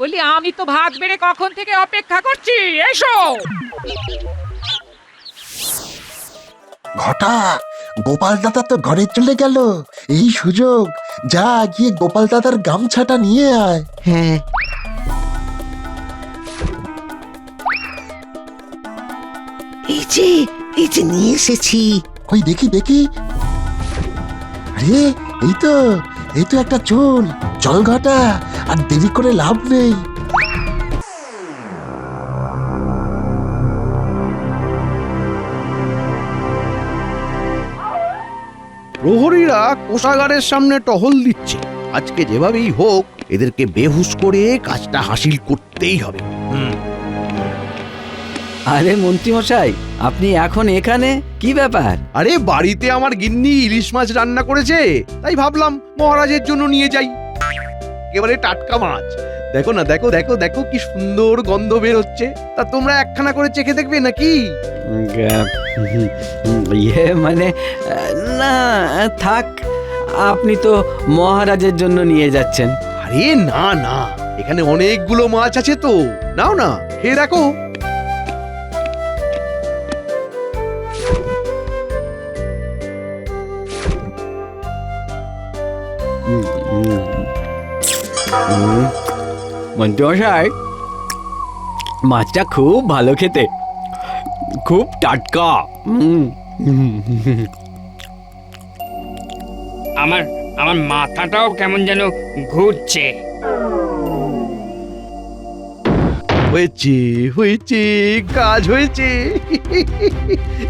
বলি আমি তো ভাত বেড়ে কখন থেকে অপেক্ষা করছি, এসো। ঘটা, গোপাল দাদা তো ঘরে চলে গেল। এই সুযোগ, যা গিয়ে গোপাল দাদার গামছাটা নিয়ে আয়। হ্যাঁ, এই যে নিয়ে এসেছি। ওই দেখি দেখি, আরে এই তো একটা চুল। চল ঘটা, আর দেরি করে লাভ নেই। প্রহরীরা কোষাগারের সামনে টহল দিচ্ছে। আজকে যেভাবেই হোক এদেরকে বেহুশ করে কাজটা হাসিল করতেই হবে। আরে মন্ত্রী মশাই, আপনি এখন এখানে? কি ব্যাপার? আরে বাড়িতে আমার গিন্নি ইলিশ মাছ রান্না করেছে, তাই ভাবলাম মহারাজের জন্য নিয়ে যাই। একেবারে টাটকা মাছ। দেখো না, দেখো দেখো দেখো কি সুন্দর গন্ধ বের হচ্ছে। তা তোমরা একখানা করে চেখে দেখবে নাকি? ইয়ে মানে, না থাক, আপনি তো মহারাজের জন্য নিয়ে যাচ্ছেন। আরে না না, এখানে অনেকগুলো মাছ আছে তো, নাও না, খেয়ে দেখো। মন্ত্রী মশাই, মাছটা খুব ভালো খেতে, খুব টাটকা। আমার আমার মাথাটাও কেমন যেন ঘুরছে। হয়েছে হয়েছে, কাজ হয়েছে।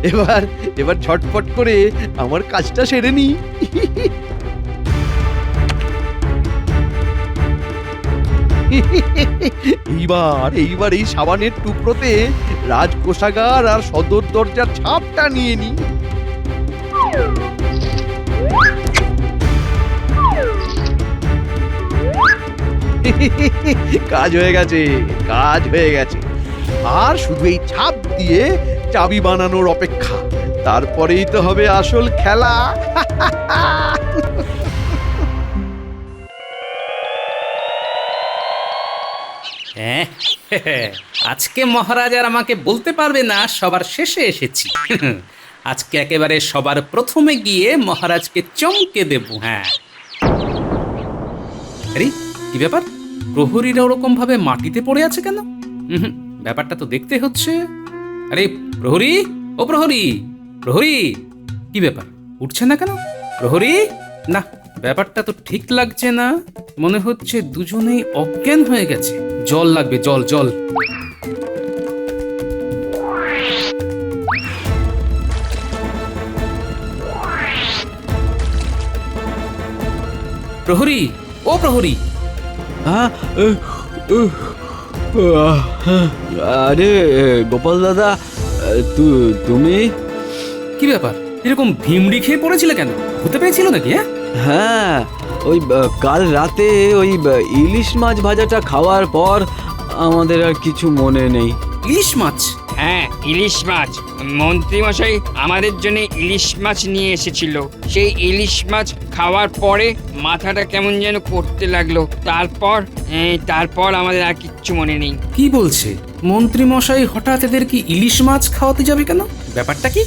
এবার এবার ঝটপট করে আমার কাজটা সেরে নি। এইবার এই সাবানের টুকরোতে রাজকোষাগার আর সদর দরজার ছাপটা নিয়ে নি। কাজ হয়ে গেছে, কাজ হয়ে গেছে। আর শুধু এই ছাপ দিয়ে চাবি বানানোর অপেক্ষা। তারপরেই তো হবে আসল খেলা। হ্যাঁ, আজকে মহারাজ আর আমাকে বলতে পারবে না সবার শেষে এসেছি। আজকে একেবারে সবার প্রথমে গিয়ে মহারাজকে চমকে দেব। হ্যাঁ, আরে কি ব্যাপার, প্রহরীরা ওরকম ভাবে মাটিতে পড়ে আছে কেন? ব্যাপারটা তো দেখতে হচ্ছে। আরে প্রহরী, ও প্রহরী, প্রহরী, কি ব্যাপার, উঠছে না কেন প্রহরী? না, ব্যাপারটা তো ঠিক লাগছে না। মনে হচ্ছে দুজনেই অজ্ঞান হয়ে গেছে। জল লাগবে, জল জল। প্রহরী, ও প্রহরী। আরে গোপাল দাদা, তুমি? কি ব্যাপার, এরকম ভিমড়ি খেয়ে পড়েছিলে কেন? হতে পেরেছিল নাকি? হ্যাঁ, ওই কাল রাতে ওই ইলিশ মাছ ভাজাটা খাওয়ার পর আমাদের আর কিছু মনে নেই। ইলিশ মাছ? হ্যাঁ, ইলিশ মাছ। মন্ত্রী মশাই আমাদের জন্য ইলিশ মাছ নিয়ে এসেছিল। সেই ইলিশ মাছ খাওয়ার পরে মাথাটা কেমন যেন করতে লাগলো। তারপর আমাদের আর কিচ্ছু মনে নেই। কি বলছে মন্ত্রী মশাই? হঠাৎ এদের কি ইলিশ মাছ খাওয়াতে যাবে কেন? ব্যাপারটা কি?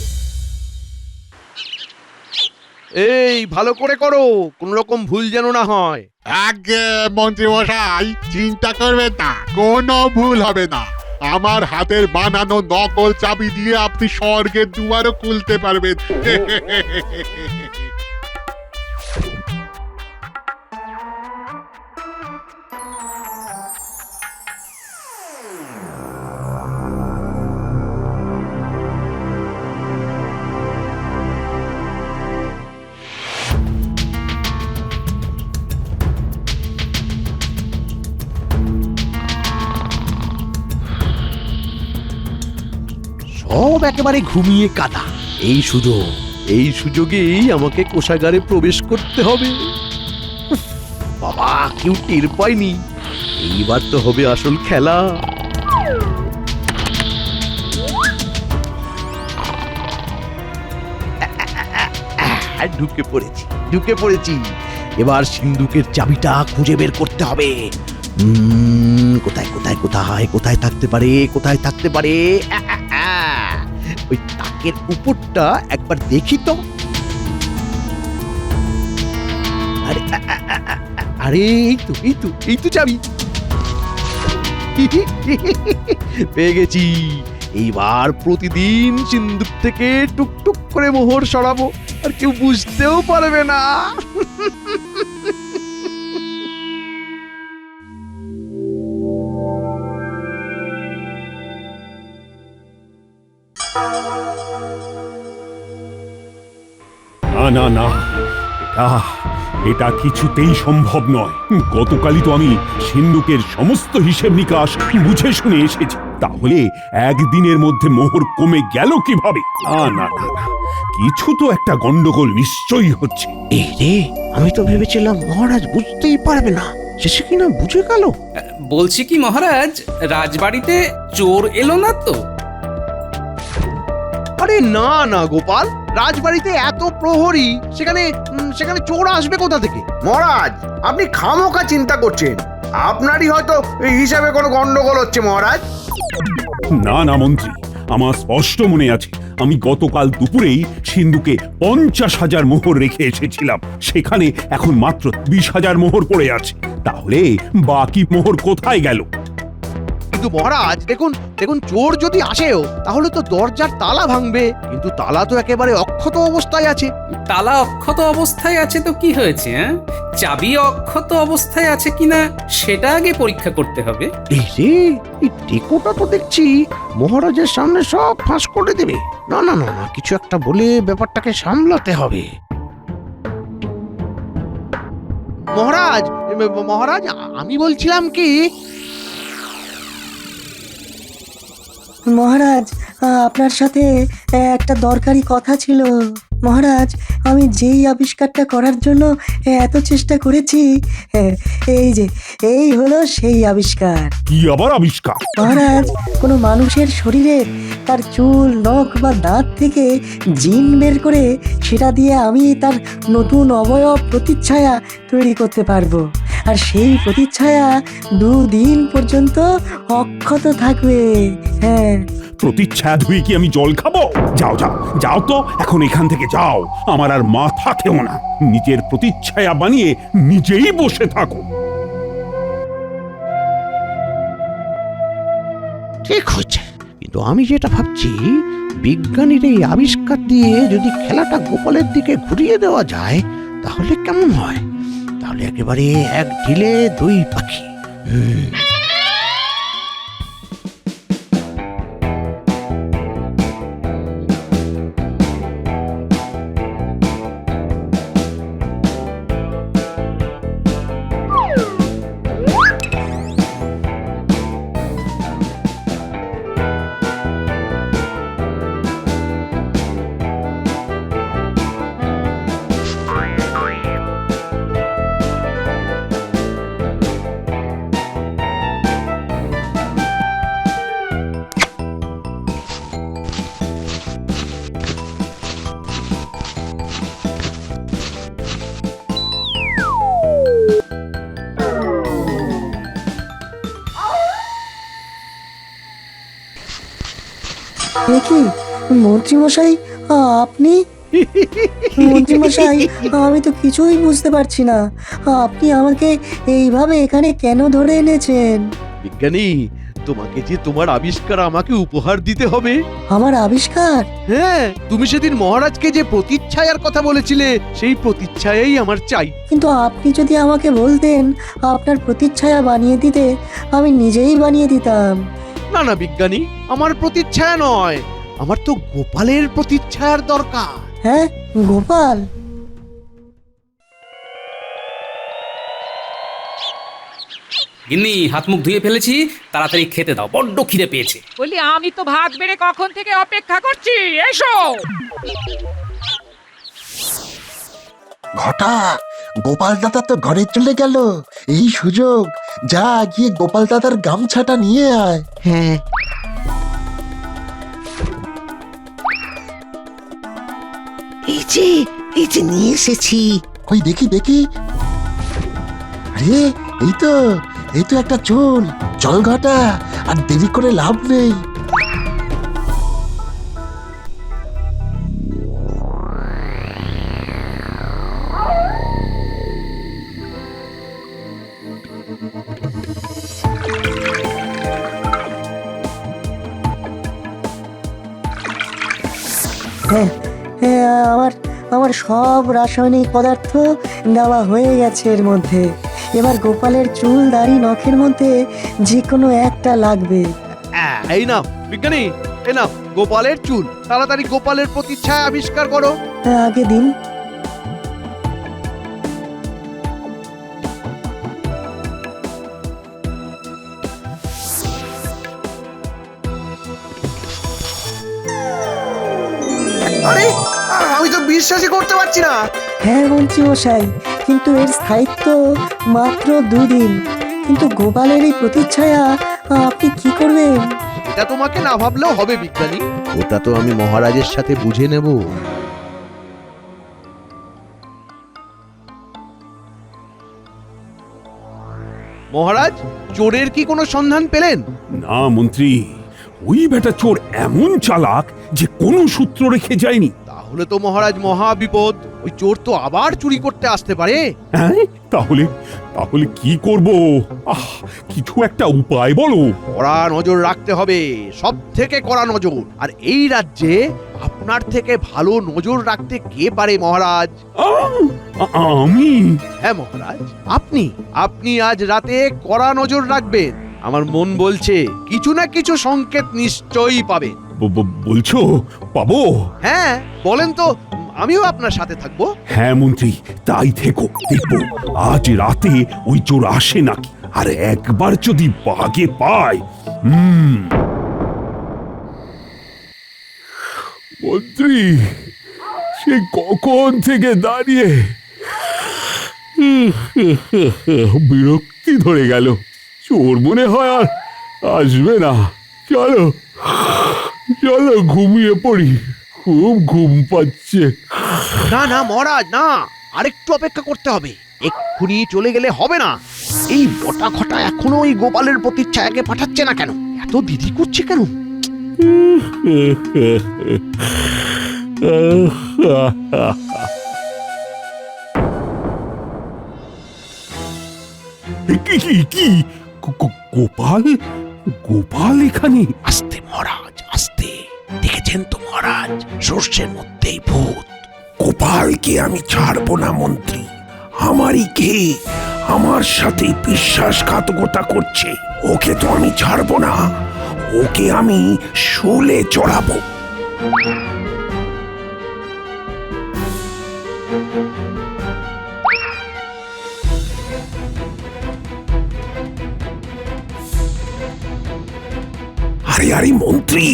এই ভালো করে করো, কোন রকম ভুল যেন না হয়। আগে মন্ত্রী মশাই, চিন্তা করবেন না, কোনো ভুল হবে না। আমার হাতের বানানো নকল চাবি দিয়ে আপনি স্বর্গের দুয়ারও খুলতে পারবেন। সব একেবারে ঘুমিয়ে কাটা। এই সুযোগেই আমাকে কোষাগারে প্রবেশ করতে হবে। উফ, বাবা, কেউ টের পায়নি। এইবার তো হবে আসল খেলা। ঢুকে পড়েছি। এবার সিন্ধুকের চাবিটা খুঁজে বের করতে হবে। কোথায় কোথায় থাকতে পারে, কোথায় থাকতে পারে? ওই তাকের উপরটা একবার দেখি তো। আরে আরে এই তো চাবি। পেয়ে গেছি। এইবার প্রতিদিন সিন্দুক থেকে টুকটুক করে মোহর সরাবো, আর কেউ বুঝতেও পারবে না। না না না, এটা কিছুতেই সম্ভব নয়। গতকালই তো আমি সিন্ধুকের সমস্ত হিসেব নিকাশ বুঝে শুনে এসেছি, তাহলে একদিনের মধ্যে মোহর কমে গেল কিভাবে? না না না না, কিছু তো একটা গন্ডগোল নিশ্চয়ই হচ্ছে। এই রে, আমি তো ভেবেছিলাম মহারাজ বুঝতেই পারবে না, শেষে কিনা বুঝে গেল। বলছি কি মহারাজ, রাজবাড়িতে চোর এলো না তো? আরে না না গোপাল, রাজবাড়িতে এত প্রহরী, সেখানে চোর আসবে কোথা থেকে? মহারাজ, আপনি খামোখা চিন্তা করছেন। আপনারই হয়তো এই হিসাবে কোনো গন্ডগোল হচ্ছে মহারাজ। না না মন্ত্রী, আমার স্পষ্ট মনে আছে আমি গতকাল দুপুরেই সিন্ধুকে 50,000 মোহর রেখে এসেছিলাম। সেখানে এখন মাত্র 20,000 মোহর পড়ে আছে। তাহলে বাকি মোহর কোথায় গেল? কিন্তু মহারাজ দেখুন, চোর যদি আসেও তাহলে তো দরজার তালা ভাঙবে, কিন্তু তালা তো একেবারে অক্ষত অবস্থায় আছে। তালা অক্ষত অবস্থায় আছে তো কি হয়েছে? চাবি অক্ষত অবস্থায় আছে কিনা সেটা আগে পরীক্ষা করতে হবে। এই রে, এই টেকোটা তো দেখছি মহারাজের সামনে সব ফাঁস করে দেবে। না না না না, কিছু একটা বলে ব্যাপারটাকে সামলাতে হবে। মহারাজ, আমি বলছিলাম কি, মহারাজ, আপনার সাথে একটা দরকারি কথা ছিল। মহারাজ, আমি যেই আবিষ্কারটা করার জন্য এত চেষ্টা করেছি, এই হলো সেই আবিষ্কার। কি আবার আবিষ্কার? মহারাজ, কোনো মানুষের শরীরে তার চুল, নখ বা দাঁত থেকে জিন বের করে সেটা দিয়ে আমি তার নতুন অবয়ব প্রতিচ্ছায়া তৈরি করতে পারবো। আর সেই প্রতিচ্ছায়া 2 দিন পর্যন্ত অক্ষত থাকবে। হ্যাঁ। প্রতিচ্ছায়া ধুয়ে কি আমি জল খাবো? যাও যাও যাও তো, এখন এখান থেকে যাও। আমার আর মাথা খেও না, নিজের প্রতিচ্ছায়া বানিয়ে নিজেই বসে থাকো। ঠিক হচ্ছে, কিন্তু আমি যেটা ভাবছি, বিজ্ঞানীর এই আবিষ্কার দিয়ে যদি খেলাটা গোপালের দিকে ঘুরিয়ে দেওয়া যায় তাহলে কেমন হয়? তাহলে একেবারে এক ঢিলে 2 পাখি। কি মন্ত্রীমশাই, আপনি? মন্ত্রীমশাই, আমি তো কিছুই বুঝতে পারছি না। আপনি আমাকে এইভাবে এখানে কেন ধরে এনেছেন? বিজ্ঞানী, তোমাকে যে তোমার আবিষ্কার আমাকে উপহার দিতে হবে। আমার আবিষ্কার? হ্যাঁ, তুমি সেদিন মহারাজকে যে প্রতিচ্ছায়ার কথা বলেছিলে, সেই প্রতিচ্ছায়াই আমার চাই। কিন্তু আপনি যদি আমাকে বলতেন আপনার প্রতিচ্ছায়া বানিয়ে দিতে, আমি নিজেই বানিয়ে দিতাম। না না বিজ্ঞানী, আমার প্রতিচ্ছায়া নয়, আমার তো গোপালের প্রতিচ্ছায়ার দরকার। হ্যাঁ, গোপাল? গিন্নি, হাত মুখ ধুয়ে ফেলেছি, তাড়াতাড়ি খেতে দাও, বড্ড খিদে পেয়েছে। বলি আমি তো ভাত বেড়ে কখন থেকে অপেক্ষা করছি, এসো। ঘটা, গোপাল দাদা তো ঘরে চলে গেল। এই সুযোগ, যা গিয়ে গোপাল দাদার গামছাটা নিয়ে আয়। হ্যাঁ। এই যে নিয়ে এসেছি। কই দেখি দেখি। আরে এই তো একটা চুল। চল ঘটা, আর দেরি করে লাভ নেই। হ্যাঁ হ্যাঁ, আমার সব রাসায়নিক পদার্থ দেওয়া হয়ে গেছে এর মধ্যে। এবার গোপালের চুল দাড়ি নখের মধ্যে যে কোনো একটা লাগবে। এই নাও বিজ্ঞানী, এই নাও গোপালের চুল। তাড়াতাড়ি গোপালের প্রতিচ্ছায়া আবিষ্কার করো। হ্যাঁ, আগে দিন। আরে আমি তো বিশ্বাসই করতে পারছি না। হ্যাঁ মন্ত্রী মশাই, কিন্তু এর স্থায়িত্ব মাত্র 2 দিন। কিন্তু গোপালের এই প্রতিচ্ছায়া আপনি কি করবেন? এটা তোমাকে না ভাবলেও হবে বিজ্ঞানী, ওটা তো আমি মহারাজের সাথে বুঝে নেব। মহারাজ, চোরের কি কোনো সন্ধান পেলেন? না মন্ত্রী, ওই বেটা চোর এমন চালাক যে কোনো সূত্র রেখে যায়নি। তাহলে তো মহারাজ মহা বিপদ। ওই চোর তো আবার চুরি করতে আসতে পারে। হ্যাঁ, তাহলে তাহলে কি করব? কিছু একটা উপায় বলো। কড়া নজর রাখতে হবে, সব থেকে কড়া নজর। আর এই রাজ্যে আপনার থেকে ভালো নজর রাখতে কে পারে মহারাজ? আমি? হ্যাঁ মহারাজ, আপনি আজ রাতে কড়া নজর রাখবেন। আমার মন বলছে কিছু না কিছু সংকেত নিশ্চয়ই পাবেন। বলছো পাবো? হ্যাঁ বলেন তো, আমিও আপনার সাথে থাকবো। হ্যাঁ মন্ত্রী, তাই থেকো, দেখবো আজ রাতে ওই চোর আসে নাকি। আর একবার যদি বাগে পায়, মন্ত্রী সে কখন থেকে দাঁড়িয়ে বিরক্তি ধরে গেল। চোর মনে হয় আর আসবে না। চলো চলো ঘুমিয়ে পড়ি, খুব ঘুম পাচ্ছে। না না মহারাজ, না, আরেকটু অপেক্ষা করতে হবে। এক্ষুনি চলে গেলে হবে না। এই বটা খটা এখনো ওই গোপালের প্রতিচ্ছায়াকে পাঠাচ্ছে না কেন? এত দেরি করছে কেন? কি কি কি গোপাল? গোপাল এখানে? আস্তে মহারাজ, আস্তে। দেখেছেন তো মহারাজ, সর্ষের মধ্যেই ভূত। গোপালকে আমি ছাড়বো না মন্ত্রী। আমারই কে আমার সাথে বিশ্বাসঘাতকতা করছে, ওকে তো আমি ছাড়বো না। ওকে আমি শুলে চড়াবো। আরে আরে মন্ত্রী,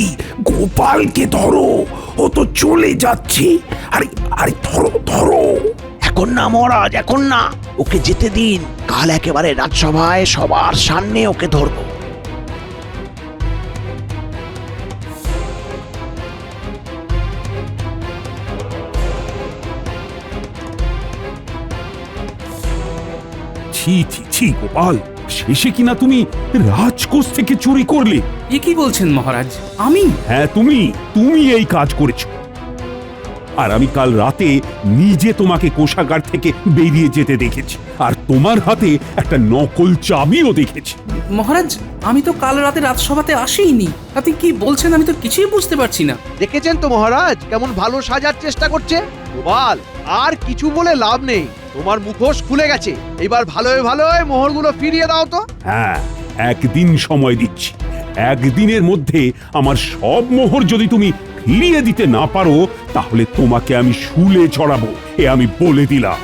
গোপালকে ধরো, ও তো চলে যাচ্ছে। আরে আরে ধরো ধরো। এখন না মহারাজ, এখন না, ওকে যেতে দিন। কাল একেবারে রাজসভায় সবার সামনে ওকে ধরবো। ছি ছি ছি গোপাল, শেষে কিনা তুমি রাজকোষ থেকে চুরি করলে? এ কি বলছেন মহারাজ? আমি? হ্যাঁ তুমি এই কাজ করেছো। আর আমি কাল রাতে নিজে তোমাকে কোষাগার থেকে বেরিয়ে যেতে দেখেছি, আর তোমার হাতে একটা নকল চাবিও দেখেছি। মহারাজ, আমি তো কাল রাতে রাজসভাতে আসিনি। আপনি কি বলছেন? আমি তো কিছুই বুঝতে পারছি না। দেখেছেন তো মহারাজ কেমন ভালো সাজার চেষ্টা করছে। গোপাল, আর কিছু বলে লাভ নেই, তোমার মুখোশ খুলে গেছে। এবার ভালোই ভালোই মোহরগুলো ফিরিয়ে দাও তো। হ্যাঁ, একদিন সময় দিচ্ছি। একদিনের মধ্যে আমার সব মোহর যদি তুমি ফিরিয়ে দিতে না পারো, তাহলে তোমাকে আমি শুলে চড়াবো, এ আমি বলে দিলাম।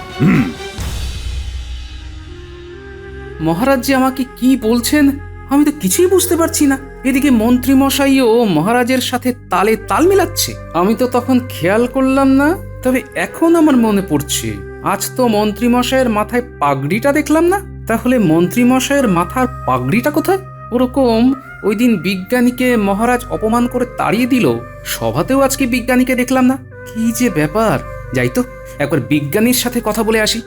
মহারাজ যে আমাকে কি বলছেন আমি তো কিছুই বুঝতে পারছি না। এদিকে মন্ত্রী মশাইও মহারাজের সাথে তালে তাল মিলাচ্ছে। আমি তো তখন খেয়াল করলাম না, তবে এখন আমার মনে পড়ছে, আজ তো মন্ত্রী মশাইয়ের মাথায় পাগড়িটা দেখলাম না। তাহলে মন্ত্রী মশাইয়ের মাথার পাগড়িটা কোথায়? ওরকম ওই দিন বিজ্ঞানীকে মহারাজ অপমান করে তাড়িয়ে দিল, সভাতেও আজকে বিজ্ঞানীকে দেখলাম না। কি যে ব্যাপার! যাই তো একবার বিজ্ঞানীর সাথে কথা বলে আসি।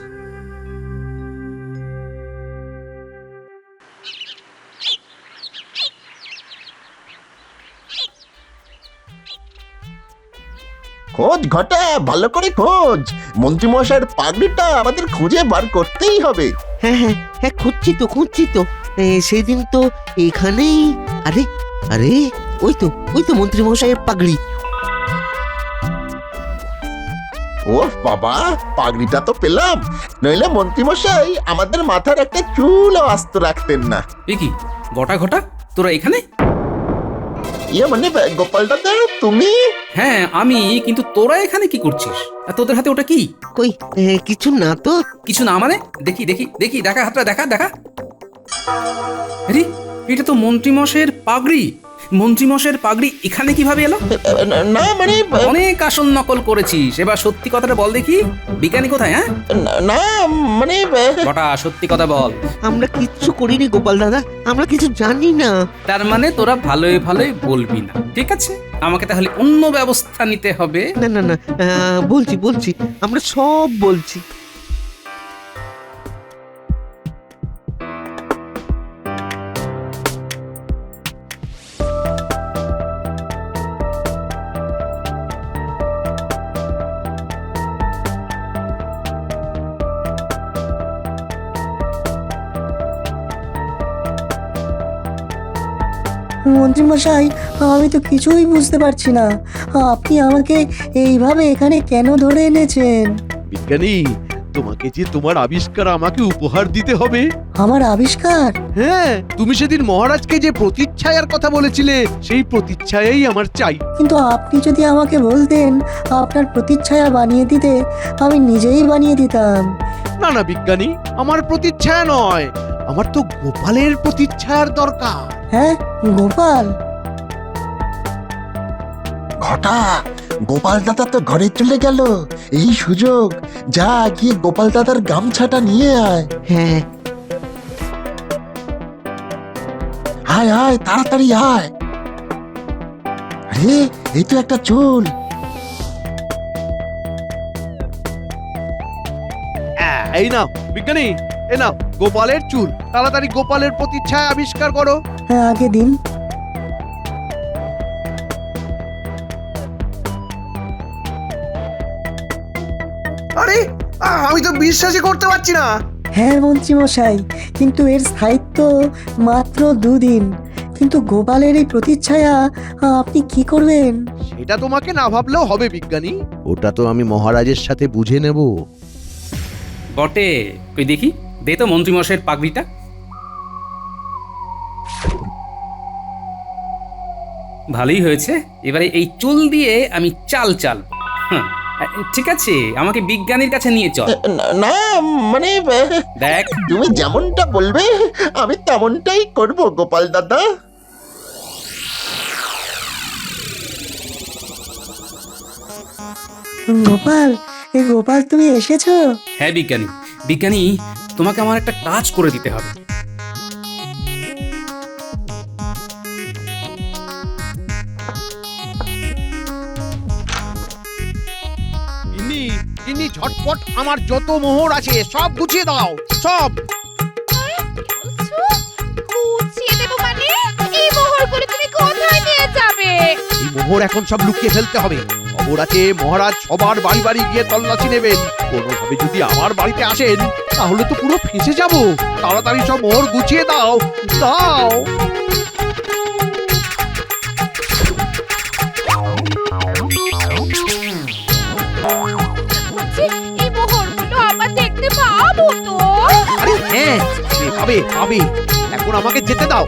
খোঁজ ঘটা, ভালো করে খোঁজ। মন্ত্রীমশাইয়ের পাগড়িটা আমাদের খুঁজে বার করতেই হবে। হ্যাঁ হ্যাঁ হ্যাঁ, খুঁজছি তো। সেদিন তো এখানেই। আরে আরে, ওই তো মন্ত্রী মশাইয়ের পাগড়ি। ও বাবা, পাগড়িটা তো পেলাম, নইলে মন্ত্রীমশাই আমাদের মাথার একটা চুলও আস্ত রাখতেন না। এ কি বটা ঘটা, তোরা এখানে? ইয়ে মানে গোপাল দাদা, তুমি? হ্যাঁ আমি, কিন্তু তোরা এখানে কি করছিস? আর তোদের হাতে ওটা কি? কই, কিছু না তো। কিছু না মানে? দেখি দেখি দেখি, দেখা হাতটা, দেখা দেখা। আরে এটা তো মন্ত্রীমশাইয়ের পাগড়ি। মন্ত্রীমশাইয়ের পাগড়ি এখানে কিভাবে এলো? না মানে অনেক আসল নকল করেছিস, এবার সত্যি কথাটা বল দেখি। বিজ্ঞানী কোথায়? হ্যাঁ না মানে বটা, সত্যি কথা বল। আমরা কিচ্ছু করিনি গোপাল দাদা, আমরা কিছু জানি না। তার মানে তোরা ভালোই ভালোই বলবি না, ঠিক আছে? আমাকে তাহলে অন্য ব্যবস্থা নিতে হবে। না না না, বলছি, আমরা সব বলছি। মন্ত্রীমশাই, আমি তো কিছুই বুঝতে পারছি না। আপনি আমাকে এইভাবে এখানে কেন ধরে এনেছেন? বিজ্ঞানী, তোমাকে যে তোমার আবিষ্কার আমাকে উপহার দিতে হবে। আমার আবিষ্কার? হ্যাঁ, তুমি সেদিন মহারাজকে যে প্রতিচ্ছায়ার কথা বলেছিলে, সেই প্রতিচ্ছায়াই আমার চাই। কিন্তু আপনি যদি আমাকে বলতেন আপনার প্রতিচ্ছায়া বানিয়ে দিতে, আমি নিজেই বানিয়ে দিতাম। না না বিজ্ঞানী, আমার প্রতিচ্ছায়া নয়, আমার তো গোপালের প্রতিচ্ছায়ার দরকার। হ্যাঁ, গোপাল? ঘটা, গোপাল দাদা তো ঘরে চলে গেল, এই সুযোগ। যা গিয়ে গোপাল দাদার গামছাটা নিয়ে আয়। হ্যাঁ, আয় আয়, তাড়াতাড়ি আয়। আরে, এই তো একটা চুল। এই নাও বিজ্ঞানী, এ নাও গোপালের চুল। তাড়াতাড়ি গোপালের প্রতিচ্ছায়া আবিষ্কার করো। হ্যাঁ, আগে দিন। আরে, আমি তো বিশ্বাসই করতে পারছি না। হ্যাঁ মন্ত্রীমশাই, কিন্তু এর স্থায়িত্ব মাত্র 2 দিন। কিন্তু গোপালের এই প্রতিচ্ছায়া আপনি কি করবেন? সেটা তোমাকে না ভাবলেও হবে বিজ্ঞানী, ওটা তো আমি মহারাজের সাথে বুঝে নেব। বটে, কই দেখি, দে তো মন্ত্রীমশাইয়ের পাগড়িটা। ভালোই হয়েছে, এবারে এই চুল দিয়ে আমি চাল চাল। ঠিক আছে, আমাকে বিজ্ঞানীর কাছে নিয়ে চল। না মানে দেখ, তুমি যেমনটা বলবে আমি তেমনটাই করব গোপাল দাদা। গোপাল, গোপাল তুমি এসেছো? হ্যাঁ বিজ্ঞানী, বিজ্ঞানী তোমাকে আমার একটা কাজ করে দিতে হবে। ঝটপট আমার যত মোহর আছে সব গুছিয়ে দাও, সব। গুছিয়ে দেবো মানে? এই মোহরগুলো তুমি কোথায় নিয়ে যাবে? এই মোহর এখন সব লুকিয়ে ফেলতে হবে। খবর আছে মহারাজ সবার বাড়ি বাড়ি গিয়ে তল্লাশি নেবেন। কোনোভাবে যদি আমার বাড়িতে আসেন তাহলে তো পুরো ফেঁসে যাব। তাড়াতাড়ি সব মোহর গুছিয়ে দাও, দাও। এই মোহরগুলো আবার দেখতে পাবো তো? আরে হ্যাঁ, পাবে পাবে, এখন আমাকে যেতে দাও।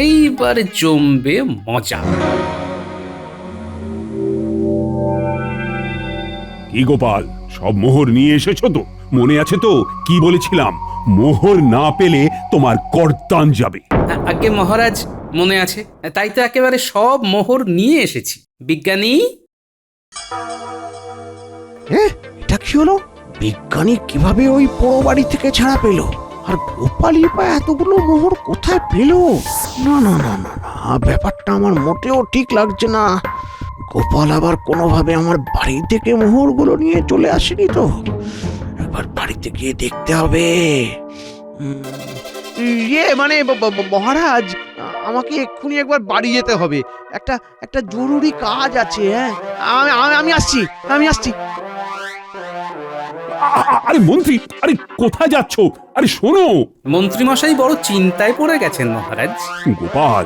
এইবার জমবে মজা। কি গোপাল, সব মোহর নিয়ে এসেছো তো? মনে আছে তো কি বলেছিলাম? মোহর না পেলে তোমার কর্তান যাবে। আগে মহারাজ, মনে আছে, তাই তো একেবারে সব মোহর নিয়ে এসেছি। বিজ্ঞানী, এটা কি হলো? বিজ্ঞানী কিভাবে ওই পোড়ো বাড়ি থেকে ছাড়া পেল? আর গোপালই বা এতগুলো মোহর কোথায় পেল? না না না না না, ব্যাপারটা আমার মোটেও ঠিক লাগছে না। গোপাল আবার কোনোভাবে আমার বাড়ি থেকে মোহরগুলো নিয়ে চলে আসেনি তো? একবার বাড়িতে গিয়ে দেখতে হবে। ইয়ে মানে মহারাজ, আমাকে এক্ষুনি একবার বাড়ি যেতে হবে। একটা জরুরি কাজ আছে। হ্যাঁ, আমি আসছি। আরে মন্ত্রী, আরে কোথায় যাচ্ছ? আরে শোনো। মন্ত্রীমশাই বড় চিন্তায় পড়ে গেছেন মহারাজ। গোপাল,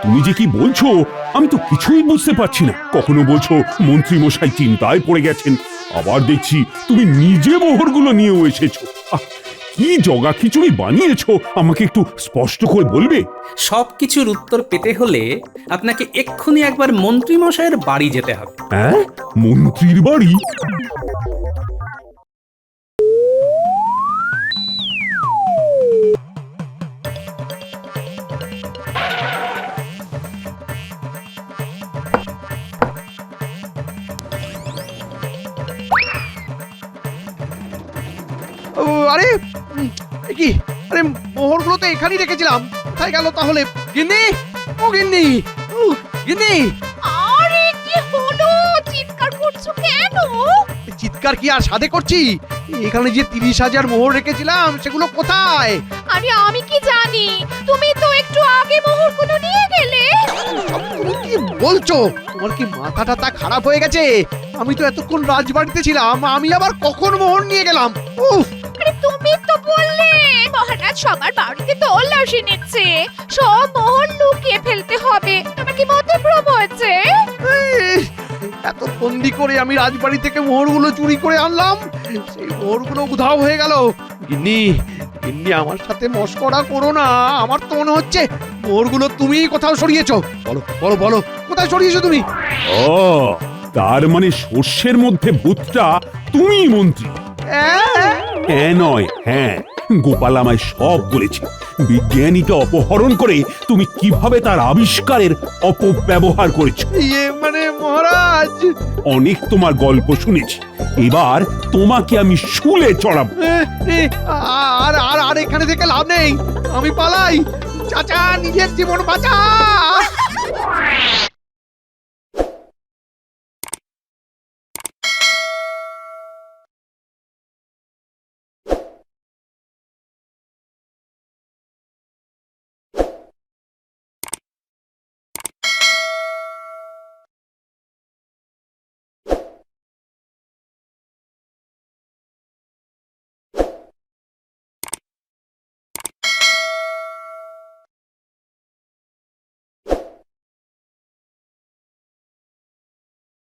তুমি যে কি বলছো আমি তো কিছুই বুঝতে পারছি না। কখনো বলছো মন্ত্রী মশাই চিন্তায় পড়ে গেছেন, আবার দেখছি তুমি নিজে মোহরগুলো নিয়েও এসেছো। কি জগা খিচুড়ি বানিয়েছো আমাকে একটু স্পষ্ট করে বলবে? সবকিছুর উত্তর পেতে হলে আপনাকে এক্ষুনি একবার মন্ত্রীমশাইয়ের বাড়ি যেতে হবে। হ্যাঁ, মন্ত্রীর বাড়ি? আরে কি, আরে মোহরগুলো তো এখানেই রেখেছিলাম, কোথায় গেল তাহলে? গিন্নি, ও গিন্নি, গিন্নি। আরে কি হলো, চিৎকার করছো কেন? চিৎকার কি আর সাধে করছি? এখানে যে 30,000 মোহর রেখেছিলাম সেগুলো কোথায়? আরে আমি কি জানি, তুমি তো একটু আগে মোহরগুলো নিয়ে গেলে। তুমি কি বলছো? তোমার কি মাথা টাথা খারাপ হয়ে গেছে? আমি তো এতক্ষণ রাজবাড়িতে ছিলাম, আমি আবার কখন মোহর নিয়ে গেলাম? উফ! আরে তুমি তো বললে মহারাজ সবার বাড়িতে তল্লাশি নিচ্ছে, সব মোহর লুকিয়ে ফেলতে হবে। তোমার কি মতভ্রম হয়েছে? এত বন্দি করে আমি রাজবাড়ি থেকে মোহরগুলো চুরি করে আনলাম, সেই মোহরগুলো উধাও হয়ে গেল। গিন্নি, গিন্নি, আমার সাথে মশকরা করো না। আমার তো মনে হচ্ছে মোহরগুলো তুমিই কোথাও সরিয়েছো। বলো বলো বলো, কোথায় সরিয়েছো তুমি? ও, তার মানে শস্যের মধ্যে ভূতটা তুমি মন্ত্রী? হ্যাঁ নয়, হ্যাঁ, গোপাল আমায় সব বলেছে। বিজ্ঞানীকে অপহরণ করে তুমি কিভাবে তার আবিষ্কারের অপব্যবহার করেছো। ইয়ে মানে মহারাজ, অনেক তোমার গল্প শুনেছি, এবার তোমাকে আমি শুলে চড়াবো। আর আর আর এখানে থেকে লাভ নেই, আমি পালাই। চাচা, নিজের জীবন বাঁচাও।